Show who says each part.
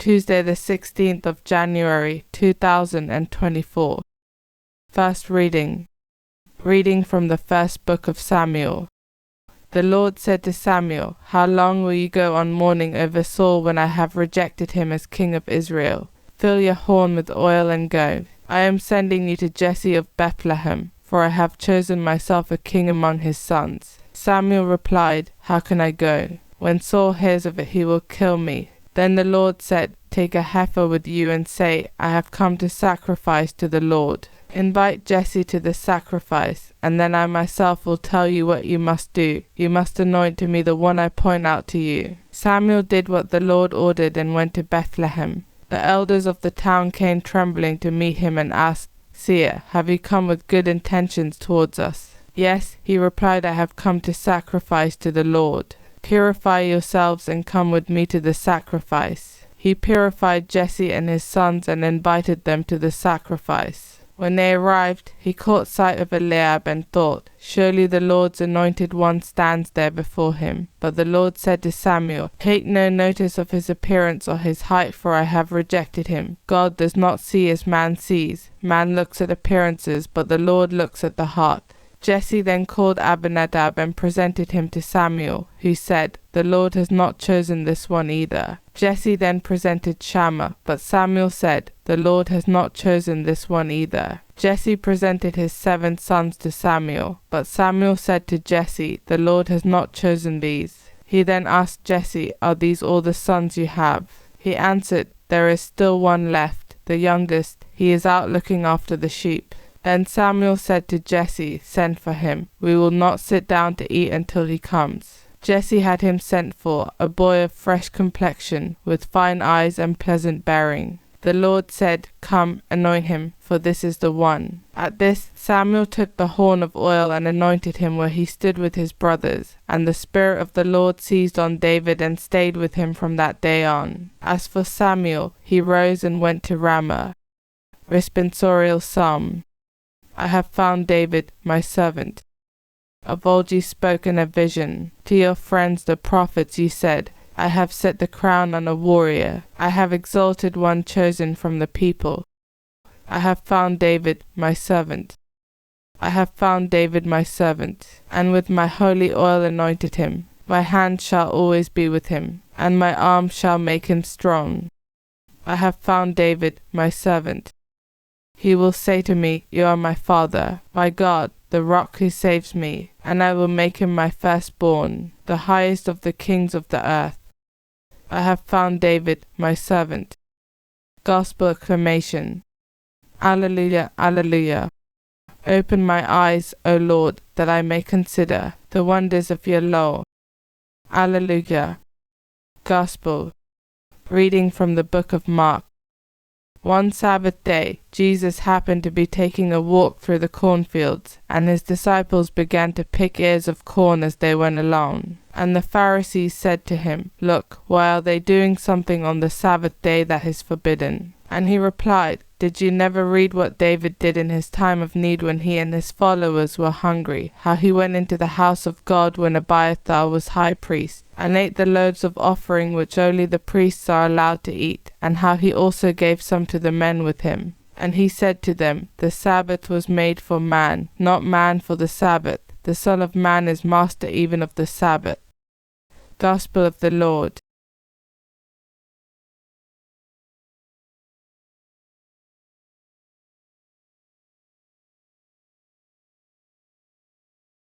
Speaker 1: Tuesday the 16th of January 2024. First reading. Reading from the first book of Samuel. The Lord said to Samuel, "How long will you go on mourning over Saul when I have rejected him as king of Israel? Fill your horn with oil and go. I am sending you to Jesse of Bethlehem, for I have chosen myself a king among his sons." Samuel replied, "How can I go? When Saul hears of it, he will kill me." Then the Lord said, "Take a heifer with you and say, I have come to sacrifice to the Lord. Invite Jesse to the sacrifice, and then I myself will tell you what you must do. You must anoint to me the one I point out to you." Samuel did what the Lord ordered and went to Bethlehem. The elders of the town came trembling to meet him and asked, "Seer, have you come with good intentions towards us?" "Yes," he replied, "I have come to sacrifice to the Lord." "Purify yourselves and come with me to the sacrifice." He purified Jesse and his sons and invited them to the sacrifice. When they arrived, he caught sight of Eliab and thought, "Surely the Lord's anointed one stands there before him." But the Lord said to Samuel, "Take no notice of his appearance or his height, for I have rejected him. God does not see as man sees. Man looks at appearances, but the Lord looks at the heart." Jesse then called Abinadab and presented him to Samuel, who said, "The Lord has not chosen this one either." Jesse then presented Shammah, but Samuel said, "The Lord has not chosen this one either." Jesse presented his 7 sons to Samuel, but Samuel said to Jesse, "The Lord has not chosen these." He then asked Jesse, "Are these all the sons you have?" He answered, "There is still one left, the youngest. He is out looking after the sheep." Then Samuel said to Jesse, "Send for him. We will not sit down to eat until he comes." Jesse had him sent for, a boy of fresh complexion, with fine eyes and pleasant bearing. The Lord said, "Come, anoint him, for this is the one." At this, Samuel took the horn of oil and anointed him where he stood with his brothers, and the Spirit of the Lord seized on David and stayed with him from that day on. As for Samuel, he rose and went to Ramah. Responsorial Psalm. I have found David, my servant. Of old you spoke in a vision. To your friends the prophets you said, "I have set the crown on a warrior. I have exalted one chosen from the people. I have found David, my servant. I have found David, my servant, and with my holy oil anointed him. My hand shall always be with him, and my arm shall make him strong. I have found David, my servant. He will say to me, 'You are my father, my God, the rock who saves me,' and I will make him my firstborn, the highest of the kings of the earth. I have found David, my servant." Gospel acclamation. Alleluia, alleluia. Open my eyes, O Lord, that I may consider the wonders of your law. Alleluia. Gospel. Reading from the book of Mark. One Sabbath day, Jesus happened to be taking a walk through the cornfields, and his disciples began to pick ears of corn as they went along. And the Pharisees said to him, "Look, why are they doing something on the Sabbath day that is forbidden?" And he replied, "Did you never read what David did in his time of need when he and his followers were hungry, how he went into the house of God when Abiathar was high priest, and ate the loaves of offering which only the priests are allowed to eat, and how he also gave some to the men with him? And he said to them, 'The Sabbath was made for man, not man for the Sabbath. The Son of Man is master even of the Sabbath.'" Gospel of the Lord.